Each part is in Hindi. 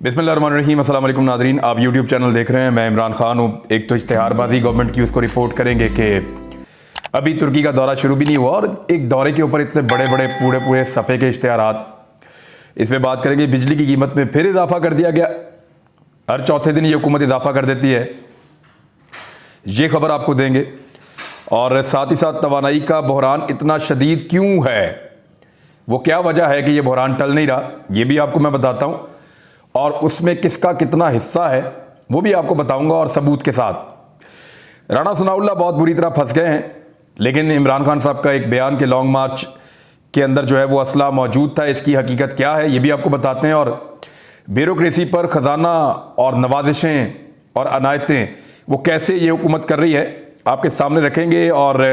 बिस्मिल्लाहिर्रहमानिर्रहीम। अस्सलाम वालेकुम नाज़रीन, आप यूट्यूब चैनल देख रहे हैं। मैं इमरान खान हूँ। एक तो इश्तिहारबाजी गवर्नमेंट की, उसको रिपोर्ट करेंगे कि अभी तुर्की का दौरा शुरू भी नहीं हुआ और एक दौरे के ऊपर इतने बड़े बड़े पूरे सफ़े के इश्तिहारात। इसमें बात करेंगे बिजली की कीमत में फिर इजाफा कर दिया गया। हर चौथे दिन ये हुकूमत इजाफा कर देती है, ये खबर आपको देंगे। और साथ ही साथ तवानाई का बहरान इतना शदीद क्यों है, वो क्या वजह है कि ये बहरान टल नहीं रहा, ये भी आपको मैं बताता हूँ। और उसमें किसका कितना हिस्सा है वो भी आपको बताऊंगा और सबूत के साथ। राणा सनाउल्लाह बहुत बुरी तरह फंस गए हैं, लेकिन इमरान खान साहब का एक बयान के लॉन्ग मार्च के अंदर जो है वो असला मौजूद था। इसकी हकीकत क्या है ये भी आपको बताते हैं। और ब्यूरोक्रेसी पर ख़जाना और नवाजिशें और अनायतें वो कैसे ये हुकूमत कर रही है आपके सामने रखेंगे। और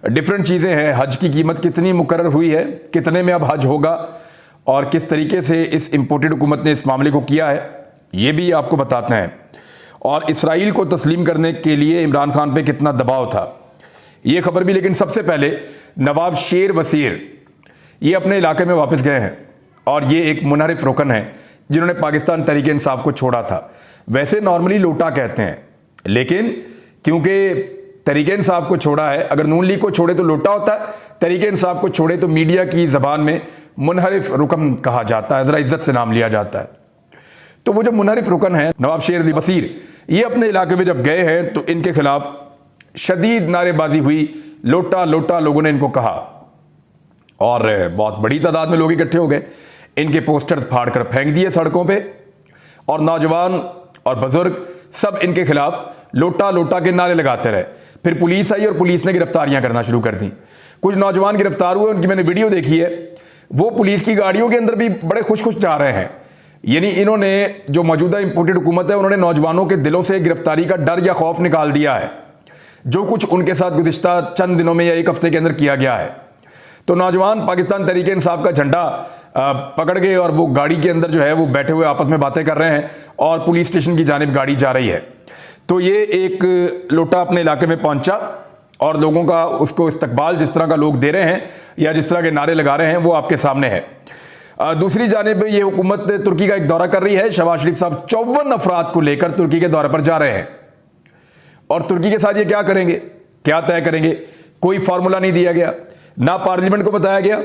डिफरेंट चीज़ें हैं, हज की कीमत कितनी मुकर्रर हुई है, कितने में अब हज होगा और किस तरीके से इस इम्पोर्टेड हुकूमत ने इस मामले को किया है ये भी आपको बताते हैं। और इसराइल को तस्लीम करने के लिए इमरान खान पे कितना दबाव था ये खबर भी। लेकिन सबसे पहले नवाब शेर वसीर ये अपने इलाके में वापस गए हैं और ये एक मुनहरिफ रुकन है जिन्होंने पाकिस्तान तहरीक इंसाफ को छोड़ा था। वैसे नॉर्मली लोटा कहते हैं, लेकिन क्योंकि तहरीक इंसाफ को छोड़ा है, अगर नून लीग को छोड़े तो लोटा होता है, तहरीक इंसाफ को छोड़े तो मीडिया की ज़बान में मुनहरिफ रुकन कहा जाता है, ज़रा इज्जत से नाम लिया जाता है। तो वो जो मुनहरिफ रुकन है नवाब शेर वसीर, ये अपने इलाके में जब गए हैं तो इनके खिलाफ शदीद नारेबाजी हुई, लोटा लोटा लोगों ने इनको कहा और बहुत बड़ी तादाद में लोग इकट्ठे हो गए। इनके पोस्टर्स फाड़ कर फेंक दिए सड़कों पे और नौजवान और बुजुर्ग सब इनके खिलाफ लोटा लोटा के नारे लगाते रहे। फिर पुलिस आई और पुलिस ने गिरफ्तारियां करना शुरू कर दी। कुछ नौजवान गिरफ्तार हुए, उनकी मैंने वीडियो देखी है। वो पुलिस की गाड़ियों के अंदर भी बड़े खुश खुश जा रहे हैं। यानी इन्होंने जो मौजूदा इंपोर्टेड हुकूमत है उन्होंने नौजवानों के दिलों से गिरफ्तारी का डर या खौफ निकाल दिया है, जो कुछ उनके साथ गुज़िश्ता चंद दिनों में या एक हफ्ते के अंदर किया गया है। तो नौजवान पाकिस्तान तहरीक इंसाफ का झंडा पकड़ गए और वो गाड़ी के अंदर जो है वो बैठे हुए आपस में बातें कर रहे हैं और पुलिस स्टेशन की जानिब गाड़ी जा रही है। तो ये एक लोटा अपने इलाके में पहुंचा और लोगों का उसको इस्तकबाल जिस तरह का लोग दे रहे हैं या जिस तरह के नारे लगा रहे हैं वो आपके सामने है। दूसरी जानिब ये हुकूमत तुर्की का एक दौरा कर रही है। शहबाज शरीफ साहब 54 अफराद को लेकर तुर्की के दौरे पर जा रहे हैं और तुर्की के साथ ये क्या करेंगे, क्या तय करेंगे, कोई फार्मूला नहीं दिया गया। ना पार्लियामेंट को बताया गया,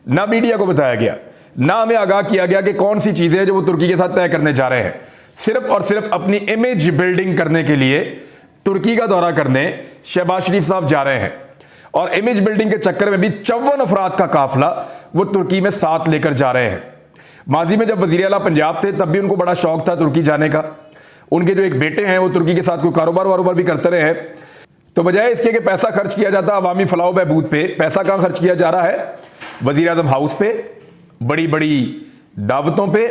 ना मीडिया को बताया गया, ना हमें आगाह किया गया कि कौन सी चीजें जो वो तुर्की के साथ तय करने जा रहे हैं। सिर्फ और सिर्फ अपनी इमेज बिल्डिंग करने के लिए तुर्की का दौरा करने शहबाज शरीफ साहब जा रहे हैं और इमेज बिल्डिंग के चक्कर में भी 54 अफराद का काफिला वो तुर्की में साथ लेकर जा रहे हैं। माजी में जब वजीर आला पंजाब थे तब भी उनको बड़ा शौक था तुर्की जाने का। उनके जो एक बेटे हैं वो तुर्की के साथ कोई कारोबार वारोबार भी करते रहे हैं। तो बजाय इसके कि पैसा खर्च किया जाता अवामी फलाह बहबूद पे, पैसा कहां खर्च किया जा रहा है, वजीर आज़म हाउस पे, बड़ी बड़ी दावतों पे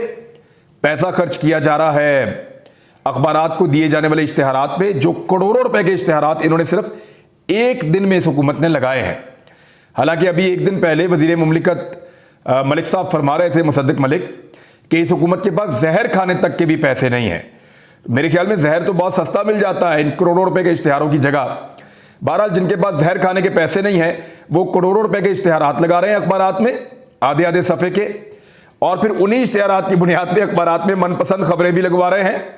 पैसा खर्च किया जा रहा है, अखबारात को दिए जाने वाले इश्तिहारात पे, जो करोड़ों रुपए के इश्तिहारात इन्होंने सिर्फ एक दिन में इस हुकूमत ने लगाए हैं। हालांकि अभी एक दिन पहले वजीर मुमलिकत मलिक साहब फरमा रहे थे, मुसद्दिक मलिक, कि इस हुकूमत के पास जहर खाने तक के भी पैसे नहीं हैं। मेरे ख्याल में जहर तो बहुत सस्ता मिल जाता है इन करोड़ों रुपए के इश्तिहारों की जगह। बहरहाल जिनके पास जहर खाने के पैसे नहीं हैं वो करोड़ों रुपए के इश्तिहारात लगा रहे हैं अखबारात में, आधे आधे सफ़े के, और फिर उन्हीं इश्तिहारात की बुनियाद पे अखबारात में मनपसंद खबरें भी लगवा रहे हैं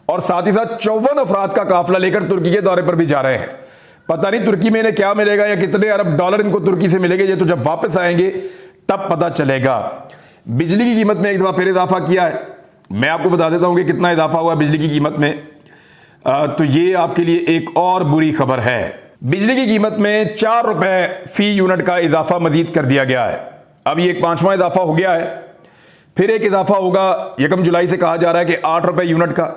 और साथ ही साथ 54 अफराद का काफिला लेकर तुर्की के दौरे पर भी जा रहे हैं। पता नहीं तुर्की में इन्हें क्या मिलेगा या कितने अरब डॉलर इनको तुर्की से मिलेंगे, ये तो जब वापस आएंगे तब पता चलेगा। बिजली की कीमत में एक दफ़ा फिर इजाफा किया है। मैं आपको बता देता हूं कि कितना इजाफा हुआ बिजली की कीमत में। तो ये आपके लिए एक और बुरी खबर है। बिजली की कीमत में 4 रुपए फी यूनिट का इजाफा मजीद कर दिया गया है। अब ये एक 5वां इजाफा हो गया है, फिर एक इजाफा होगा 1 जुलाई से कहा जा रहा है कि 8 रुपए यूनिट का।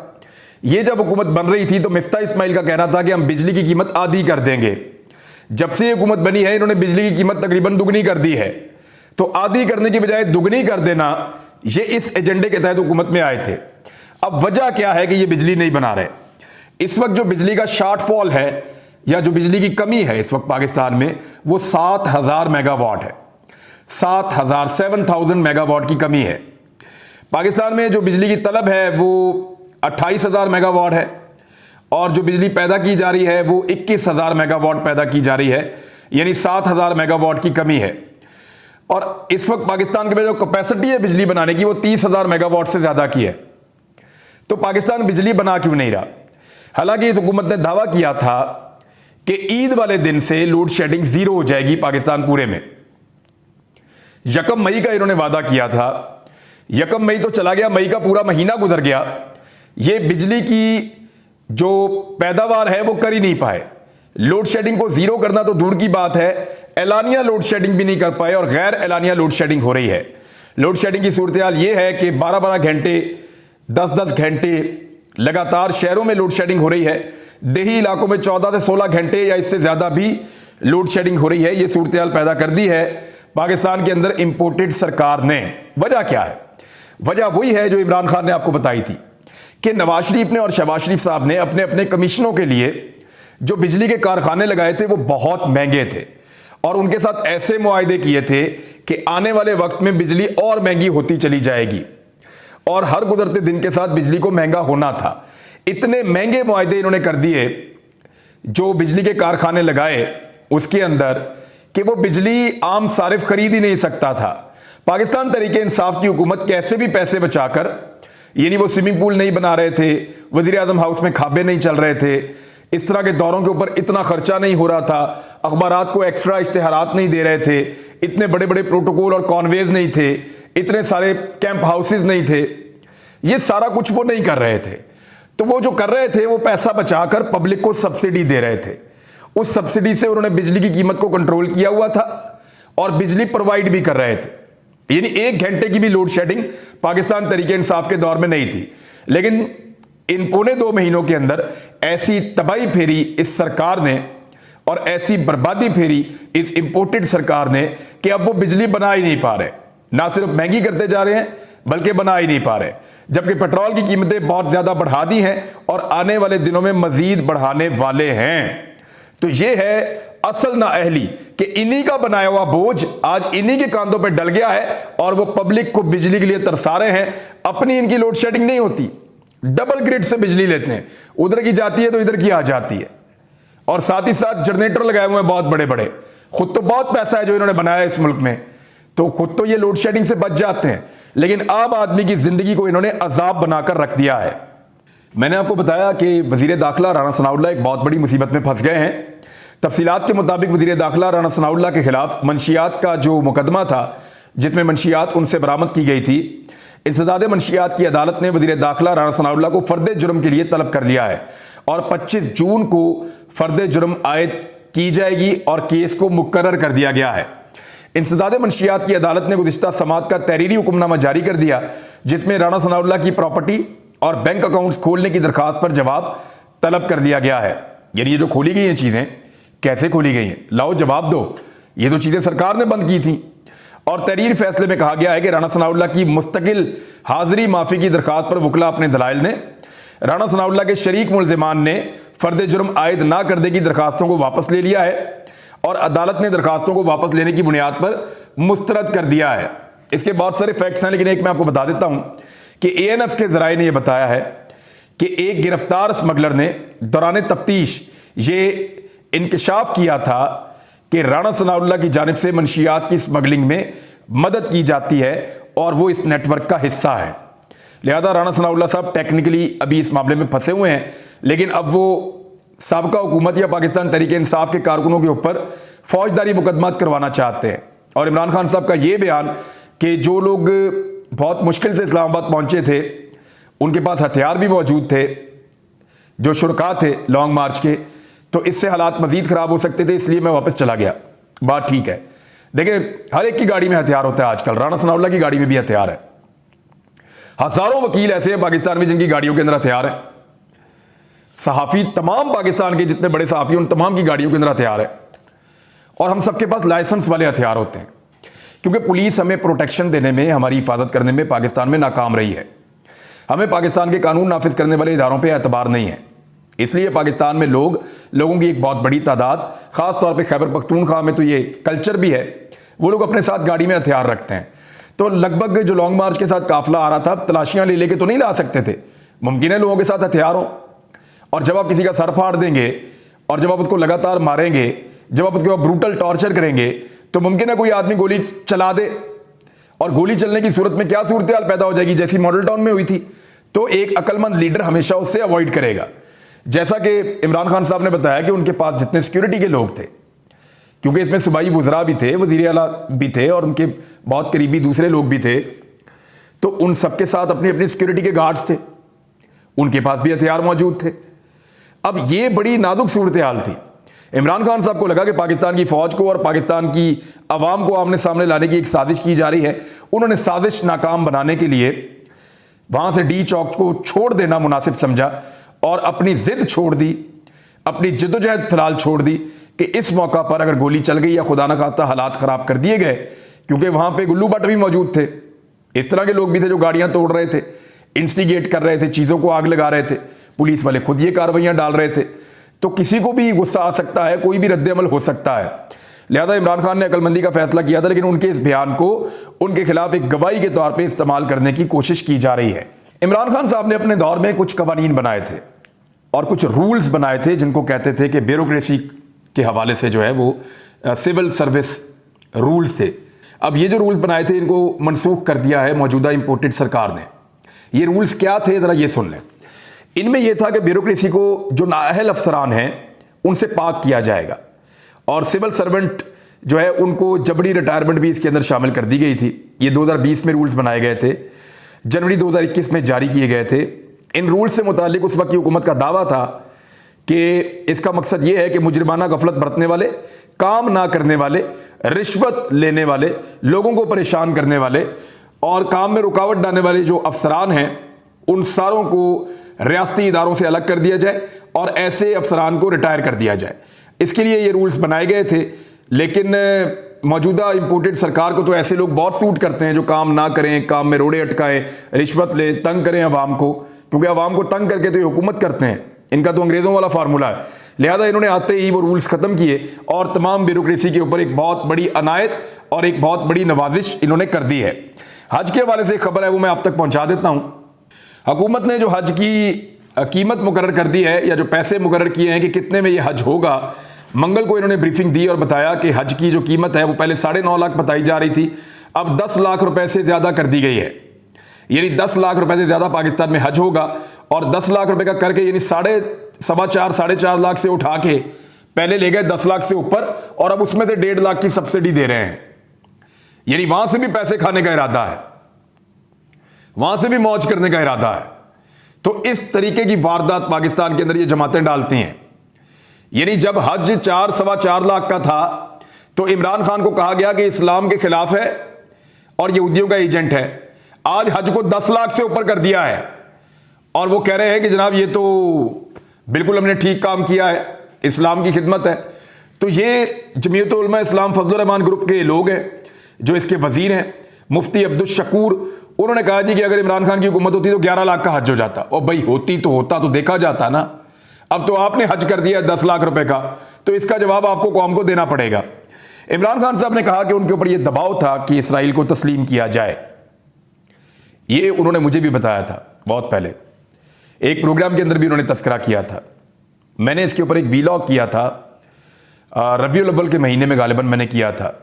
ये जब हुकूमत बन रही थी तो मिफ्ता इस्माइल का कहना था कि हम बिजली की कीमत आधी कर देंगे। जब से हुकूमत बनी है इन्होंने बिजली की कीमत तकरीबन दुगनी कर दी है। तो आधी करने की बजाय दुगनी कर देना, ये इस एजेंडे के तहत हुकूमत में आए थे। अब वजह क्या है कि ये बिजली नहीं बना रहे। इस वक्त जो बिजली का शॉर्टफॉल है या जो बिजली की कमी है इस वक्त पाकिस्तान में वो 7000 मेगावाट है। 7,000 मेगावाट की कमी है। पाकिस्तान में जो बिजली की तलब है वो 28,000 मेगावाट है और जो बिजली पैदा की जा रही है वो 21,000 मेगावाट पैदा की जा रही है, यानी 7,000 मेगावाट की कमी है। और इस वक्त पाकिस्तान के में जो कैपेसिटी है बिजली बनाने की वो 30,000 मेगावाट से ज़्यादा की है। तो पाकिस्तान बिजली बना क्यों नहीं रहा? हालांकि इस हुकूमत ने दावा किया था कि ईद वाले दिन से लोड शेडिंग जीरो हो जाएगी पाकिस्तान पूरे में। 1 मई का इन्होंने वादा किया था। 1 मई तो चला गया, मई का पूरा महीना गुजर गया। ये बिजली की जो पैदावार है वो कर ही नहीं पाए। लोड शेडिंग को जीरो करना तो दूर की बात है, एलानिया लोड शेडिंग भी नहीं कर पाए और गैर एलानिया लोड शेडिंग हो रही है। लोड शेडिंग की सूरत हाल ये है कि 12-12 घंटे, 10-10 घंटे लगातार शहरों में लोड शेडिंग हो रही है। देही इलाकों में 14 से 16 घंटे या इससे ज्यादा भी लोड शेडिंग हो रही है। ये सूरत हाल पैदा कर दी है पाकिस्तान के अंदर इंपोर्टेड सरकार ने। वजह क्या है? वजह वही है जो इमरान खान ने आपको बताई थी कि नवाज शरीफ ने और शहबाज शरीफ साहब ने अपने अपने कमीशनों के लिए जो बिजली के कारखाने लगाए थे वो बहुत महंगे थे और उनके साथ ऐसे मुआहदे किए थे कि आने वाले वक्त में बिजली और महंगी होती चली जाएगी और हर गुजरते दिन के साथ बिजली को महंगा होना था। इतने महंगे मुआहदे इन्होंने कर दिए जो बिजली के कारखाने लगाए उसके अंदर कि वो बिजली आम सारिफ खरीद ही नहीं सकता था। पाकिस्तान तरीके इंसाफ की हुकूमत कैसे भी पैसे बचाकर, यानी वो स्विमिंग पूल नहीं बना रहे थे, वजीर आजम हाउस में खाबे नहीं चल रहे थे, इस तरह के दौरों के ऊपर इतना खर्चा नहीं हो रहा था, अखबारात को एक्स्ट्रा इश्तिहारात नहीं दे रहे थे, इतने बड़े बड़े प्रोटोकॉल और कॉन्वेज नहीं थे, इतने सारे कैंप हाउसेज नहीं थे, ये सारा कुछ वो नहीं कर रहे थे। तो वो जो कर रहे थे वो पैसा बचाकर पब्लिक को सब्सिडी दे रहे थे। उस सब्सिडी से उन्होंने बिजली की कीमत को कंट्रोल किया हुआ था और बिजली प्रोवाइड भी कर रहे थे। यानी 1 घंटे की भी लोड शेडिंग पाकिस्तान तरीके इंसाफ के दौर में नहीं थी। लेकिन इन पौने 2 महीनों के अंदर ऐसी तबाही फेरी इस सरकार ने और ऐसी बर्बादी फेरी इस इंपोर्टेड सरकार ने कि अब वो बिजली बना ही नहीं पा रहे। ना सिर्फ महंगी करते जा रहे हैं बल्कि बना ही नहीं पा रहे, जबकि पेट्रोल की कीमतें बहुत ज्यादा बढ़ा दी हैं और आने वाले दिनों में मजीद बढ़ाने वाले हैं। तो ये है असल नाअहली कि इन्हीं का बनाया हुआ बोझ आज इन्हीं के कांधों पर डल गया है और वो पब्लिक को बिजली के लिए तरसा रहे हैं। अपनी इनकी लोड शेडिंग नहीं होती, डबल ग्रिड से बिजली लेते हैं, उधर की जाती है तो इधर की आ जाती है और साथ ही साथ जनरेटर लगाए हुए हैं बहुत बड़े बड़े। खुद तो बहुत पैसा है जो इन्होंने बनाया इस मुल्क में, तो खुद तो ये लोड शेडिंग से बच जाते हैं, लेकिन आम आदमी की जिंदगी को इन्होंने अजाब बनाकर रख दिया है। मैंने आपको बताया कि वजीर दाखिला राणा सनाउल्लाह एक बहुत बड़ी मुसीबत में फंस गए हैं। तफसीलात के मुताबिक वजीर दाखिला राणा सनाउल्लाह के खिलाफ मंशियात का जो मुकदमा था जिसमें मंशियात उनसे बरामद की गई थी, इंसदाद मंशियात की अदालत ने वजीर दाखिला राणा सनाउल्लाह को फर्द जुर्म के लिए तलब कर लिया है और 25 जून को फर्द जुर्म आयद की जाएगी और केस को मुकर्रर कर दिया गया है। इंसदाद मंशियात की अदालत ने गुज़िश्ता समात का तहरीरी हुक्मनामा जारी कर दिया जिसमें राणा सनाउल्लाह की प्रॉपर्टी और बैंक अकाउंट्स खोलने की दरखास्त पर जवाब तलब कर दिया गया है। यानी ये जो खोली गई हैं चीज़ें कैसे खोली गई हैं, लाओ जवाब दो। ये तो चीज़ें सरकार ने बंद की थी और तहरीर फैसले में कहा गया है कि राणा सनाउल्लाह की मुस्तकिल हाजिरी माफी की दरखास्त पर वकला अपने दलाइल ने राणा सनाउल्लाह के शरीक मुलजिमान ने फर्द जुर्म आयद ना करने की दरखास्तों को वापस ले लिया है और अदालत ने दरखास्तों को वापस लेने की बुनियाद पर मुस्तरद कर दिया है। इसके बहुत सारे फैक्ट्स हैं, लेकिन एक मैं आपको बता देता हूं कि ANF के जराए ने यह बताया है कि एक गिरफ्तार स्मगलर ने दौरान तफ्तीश ये इंकशाफ किया था कि राणा सनाउल्लाह की जानिब से मंशियात की स्मगलिंग में मदद की जाती है और वो इस नेटवर्क का हिस्सा है। लिहाजा राणा सनाउल्लाह साहब टेक्निकली अभी इस मामले में फंसे हुए हैं, लेकिन अब वो साबका हुकूमत या पाकिस्तान तरीके इंसाफ के कारकुनों के ऊपर फौजदारी मुकदमात करवाना चाहते हैं। और इमरान खान साहब का ये बयान कि जो लोग बहुत मुश्किल से इस्लामाबाद पहुंचे थे उनके पास हथियार भी मौजूद थे, जो शुरका थे लॉन्ग मार्च के, तो इससे हालात मजीद खराब हो सकते थे, इसलिए मैं वापस चला गया। बात ठीक है। देखिए हर एक की गाड़ी में हथियार होता है आजकल, राणा सनाउल्लाह की गाड़ी में भी हथियार है। हजारों वकील ऐसे हैं पाकिस्तान में जिनकी गाड़ियों के अंदर हथियार है। सहाफ़ी तमाम पाकिस्तान के जितने बड़े सहाफ़ी उन तमाम की गाड़ियों के अंदर हथियार है और हम सबके पास लाइसेंस वाले हथियार होते हैं, क्योंकि पुलिस हमें प्रोटेक्शन देने में, हमारी हिफाजत करने में पाकिस्तान में नाकाम रही है। हमें पाकिस्तान के कानून नाफिज करने वाले इदारों पर एतबार नहीं है, इसलिए पाकिस्तान में लोगों की एक बहुत बड़ी तादाद, ख़ास तौर पे खैबर पख्तूनख्वा में तो ये कल्चर भी है, वो लोग अपने साथ गाड़ी में हथियार रखते हैं। तो लगभग जो लॉन्ग मार्च के साथ काफिला आ रहा था, तलाशियां ले लेके तो नहीं ला सकते थे, मुमकिन है लोगों के साथ हथियार हो, और जब आप किसी का सर फाड़ देंगे और जब आप उसको लगातार मारेंगे, जब आप उसके बाद ब्रूटल टॉर्चर करेंगे, तो मुमकिन है कोई आदमी गोली चला दे और गोली चलने की सूरत में क्या सूरत हाल पैदा हो जाएगी, जैसी मॉडल टाउन में हुई थी। तो एक अक्लमंद लीडर हमेशा उससे अवॉइड करेगा। जैसा कि इमरान खान साहब ने बताया कि उनके पास जितने सिक्योरिटी के लोग थे, क्योंकि इसमें सूबाई वज़रा भी थे, वज़ीर आला भी थे और उनके बहुत करीबी दूसरे लोग भी थे, तो उन सबके साथ अपनी अपनी सिक्योरिटी के गार्ड्स थे, उनके पास भी हथियार मौजूद थे। अब ये बड़ी नाजुक सूरत हाल थी। इमरान खान साहब को लगा कि पाकिस्तान की फौज को और पाकिस्तान की आवाम को आमने सामने लाने की एक साजिश की जा रही है। उन्होंने साजिश नाकाम बनाने के लिए वहां से डी चौक को छोड़ देना मुनासिब समझा और अपनी जिद छोड़ दी, अपनी जद्दोजहद फिलहाल छोड़ दी कि इस मौका पर अगर गोली चल गई या खुदा न खास्ता हालात खराब कर दिए गए, क्योंकि वहां पे गुल्लू भट्ट भी मौजूद थे, इस तरह के लोग भी थे जो गाड़ियां तोड़ रहे थे, इंस्टिगेट कर रहे थे, चीजों को आग लगा रहे थे, पुलिस वाले खुद ये कार्रवाइयां डाल रहे थे, तो किसी को भी गुस्सा आ सकता है, कोई भी रद्द-ए-अमल हो सकता है। लिहाजा इमरान खान ने अक्लमंदी का फैसला किया था, लेकिन उनके इस बयान को उनके खिलाफ एक गवाही के तौर पर इस्तेमाल करने की कोशिश की जा रही है। इमरान खान साहब ने अपने दौर में कुछ कवानीन बनाए थे और कुछ रूल्स बनाए थे जिनको कहते थे कि ब्यूरोक्रेसी के हवाले से जो है वो सिविल सर्विस रूल्स थे। अब ये जो रूल्स बनाए थे इनको मनसूख कर दिया है मौजूदा इंपोर्टेड सरकार ने। ये रूल्स क्या थे ज़रा ये सुन लें। इनमें यह था कि ब्यूरोक्रेसी को जो नाअहल अफसरान हैं उनसे पाक किया जाएगा और सिविल सर्वेंट जो है उनको जबरी रिटायरमेंट भी इसके अंदर शामिल कर दी गई थी। ये 2020 में रूल्स बनाए गए थे, जनवरी 2021 में जारी किए गए थे। इन रूल्स से मुतालिक उस वक्त की हुकूमत का दावा था कि इसका मकसद ये है कि मुजरिमाना गफलत बरतने वाले, काम ना करने वाले, रिश्वत लेने वाले, लोगों को परेशान करने वाले और काम में रुकावट डालने वाले जो अफसरान हैं उन सारों को रियासती इदारों से अलग कर दिया जाए और ऐसे अफसरान को रिटायर कर दिया जाए। इसके लिए ये रूल्स बनाए गए थे, लेकिन मौजूदा इंपोर्टेड सरकार को तो ऐसे लोग बहुत सूट करते हैं जो काम ना करें, काम में रोड़े अटकाएं, रिश्वत लें, तंग करें आवाम को, क्योंकि आवाम को तंग करके तो ये हुकूमत करते हैं। इनका तो अंग्रेज़ों वाला फार्मूला है। लिहाजा इन्होंने आते ही वो रूल्स ख़त्म किए और तमाम ब्यूरोक्रेसी के ऊपर एक बहुत बड़ी अनायत और एक बहुत बड़ी नवाजिश इन्होंने कर दी है। हज के हवाले से एक खबर है वो मैं आप तक पहुँचा देता हूँ। हुकूमत ने जो हज की कीमत मुकर्रर कर दी है या जो पैसे मुकर्रर किए हैं कि कितने में ये हज होगा, मंगल को इन्होंने ब्रीफिंग दी और बताया कि हज की जो कीमत है वो पहले 9.5 लाख बताई जा रही थी, अब 10 लाख रुपए से ज़्यादा कर दी गई है। यानी 10 लाख रुपए से ज़्यादा पाकिस्तान में हज होगा और 10 लाख रुपए का करके यानी 4.5 लाख से उठा के पहले ले गए 10 लाख से ऊपर और अब उसमें से 1.5 लाख की सब्सिडी दे रहे हैं। यानी वहां से भी पैसे खाने का इरादा है, वहां से भी मौज करने का इरादा है। तो इस तरीके की वारदात पाकिस्तान के अंदर ये जमातें डालती हैं। यानी जब हज 4-4.25 लाख का था तो इमरान खान को कहा गया कि इस्लाम के खिलाफ है और यहूदियों का एजेंट है। आज हज को 10 लाख से ऊपर कर दिया है और वो कह रहे हैं कि जनाब ये तो बिल्कुल हमने ठीक काम किया है, इस्लाम की खिदमत है। तो ये जमीयत उलमा इस्लाम फजल रहमान ग्रुप के लोग हैं जो इसके वजीर हैं, मुफ्ती अब्दुल शकूर। उन्होंने कहा जी कि अगर इमरान खान की हुकूमत होती तो 11 लाख का हज हो जाता। और भाई होती तो होता तो देखा जाता ना। अब तो आपने हज कर दिया 10 लाख रुपए का, तो इसका जवाब आपको कौम को देना पड़ेगा। इमरान खान साहब ने कहा कि उनके ऊपर यह दबाव था कि इसराइल को तस्लीम किया जाए। ये उन्होंने मुझे भी बताया था बहुत पहले, एक प्रोग्राम के अंदर भी उन्होंने तस्करा किया था। मैंने इसके ऊपर एक वीलॉग किया था, रबीउल अव्वल के महीने में गालिबन मैंने किया था,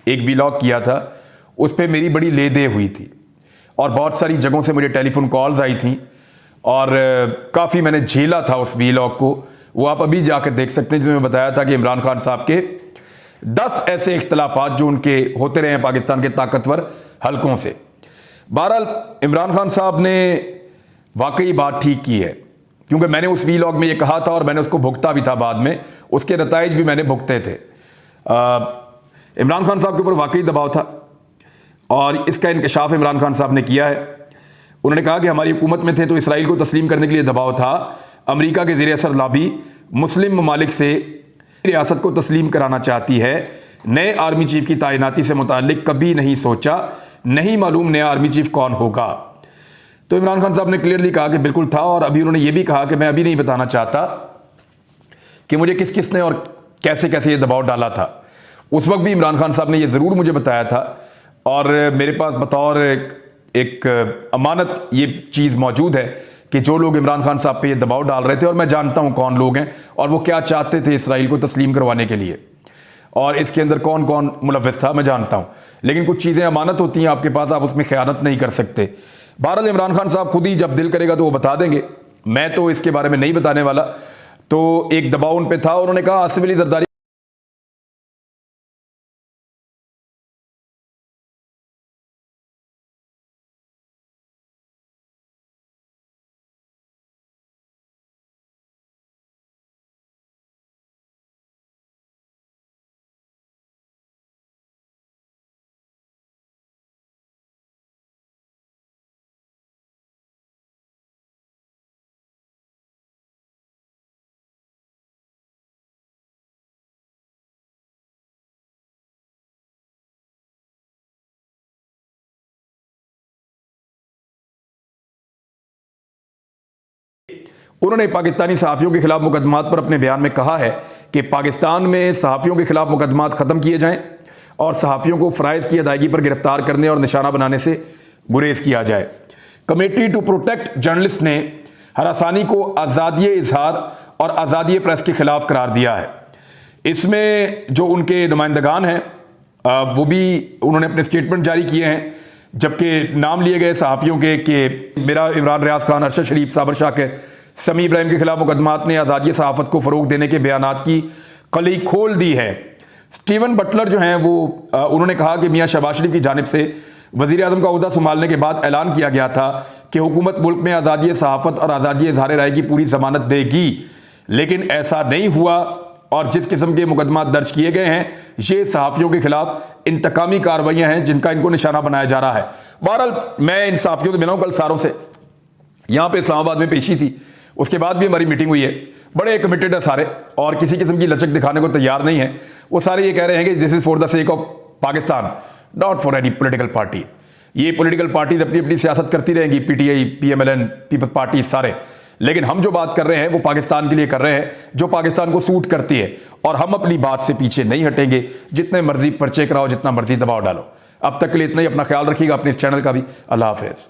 एक वीलॉग किया था। उस पर मेरी बड़ी ले दे हुई थी और बहुत सारी जगहों से मुझे टेलीफोन कॉल्स आई थी और काफ़ी मैंने झेला था उस वीलॉग को। वो आप अभी जाकर देख सकते हैं, जिसमें बताया था कि इमरान खान साहब के 10 ऐसे इख्तलाफात जो उनके होते रहे हैं पाकिस्तान के ताकतवर हलकों से। बहरहाल इमरान खान साहब ने वाकई बात ठीक की है, क्योंकि मैंने उस वीलॉग में ये कहा था और मैंने उसको भुगता भी था, बाद में उसके नताइज भी मैंने भुगते थे। इमरान खान साहब के ऊपर वाकई दबाव था और इसका इंकशाफ इमरान खान साहब ने किया है। उन्होंने कहा कि हमारी हुकूमत में थे तो इसराइल को तस्लीम करने के लिए दबाव था। अमेरिका के ज़ेर असर लॉबी मुस्लिम ममालिक से रियासत को तस्लीम कराना चाहती है। नए आर्मी चीफ की तैनाती से मुतालिक कभी नहीं सोचा, नहीं मालूम नया आर्मी चीफ कौन होगा। तो इमरान खान साहब ने क्लियरली कहा कि बिल्कुल था और अभी उन्होंने ये भी कहा कि मैं अभी नहीं बताना चाहता कि मुझे किस किस ने और कैसे कैसे ये दबाव डाला था। उस वक्त भी इमरान खान साहब ने ये ज़रूर मुझे बताया था और मेरे पास बतौर एक अमानत ये चीज़ मौजूद है कि जो लोग इमरान खान साहब पे ये दबाव डाल रहे थे, और मैं जानता हूँ कौन लोग हैं और वो क्या चाहते थे इसराइल को तस्लीम करवाने के लिए, और इसके अंदर कौन कौन मुलव्वस था मैं जानता हूँ। लेकिन कुछ चीज़ें अमानत होती हैं आपके पास, आप उसमें ख़यानत नहीं कर सकते। बहरहाल इमरान खान साहब खुद ही जब दिल करेगा तो वो बता देंगे, मैं तो इसके बारे में नहीं बताने वाला। तो एक दबाव उन पे था, उन्होंने कहा आसिफ अली जरदारी उन्होंने पाकिस्तानी सहाफ़ियों के खिलाफ मुकदमात पर अपने बयान में कहा है कि पाकिस्तान में सहाफ़ियों के खिलाफ मुकदमात ख़त्म किए जाएं और सहाफ़ियों को फ़राइज़ की अदायगी पर गिरफ्तार करने और निशाना बनाने से गुरेज किया जाए। कमेटी टू प्रोटेक्ट जर्नलिस्ट ने हरासानी को आज़ादी इजहार और आज़ादी प्रेस के खिलाफ करार दिया है। इसमें जो उनके नुमाइंदगान हैं वो भी उन्होंने अपने स्टेटमेंट जारी किए हैं, जबकि नाम लिए गए सहाफ़ियों के कि मेरा इमरान रियाज खान, अरशद शरीफ, साबर शाकिर, समी इब्राहिम के खिलाफ मुकदमात ने आज़ादी सहाफ़त को फ़रोग देने के बयानात की कली खोल दी है। स्टीवन बटलर जो हैं वो उन्होंने कहा कि मियाँ शहबाज शरीफ की जानिब से वज़ीर आज़म का ओहदा संभालने के बाद ऐलान किया गया था कि हुकूमत मुल्क में आज़ादी सहाफ़त और आज़ादी इज़हार राय की पूरी ज़मानत देगी, लेकिन ऐसा नहीं हुआ और जिस किस्म के मुकदमात दर्ज किए गए हैं ये सहाफ़ियों के खिलाफ इंतकामी कार्रवाइयाँ हैं जिनका इनको निशाना बनाया जा रहा है। बहरहाल मैं इन सहाफ़ियों से मिला हूँ कल सारों से, यहाँ पे इस्लामाबाद में पेशी थी, उसके बाद भी हमारी मीटिंग हुई है। बड़े कमिटेड है सारे और किसी किस्म की लचक दिखाने को तैयार नहीं है। वो सारे ये कह रहे हैं कि this is for the sake of Pakistan, not for any political party. ये पॉलिटिकल पार्टीज अपनी अपनी सियासत करती रहेंगी, पीटीआई, पीएमएलएन, पीपल्स पार्टी सारे, लेकिन हम जो बात कर रहे हैं वो पाकिस्तान के लिए कर रहे हैं जो पाकिस्तान को सूट करती है और हम अपनी बात से पीछे नहीं हटेंगे। जितने मर्जी पर्चे कराओ, जितना मर्जी दबाव डालो। अब तक के लिए इतना ही। अपना ख्याल रखिएगा, अपने इस चैनल का भी। अल्लाह हाफिज़।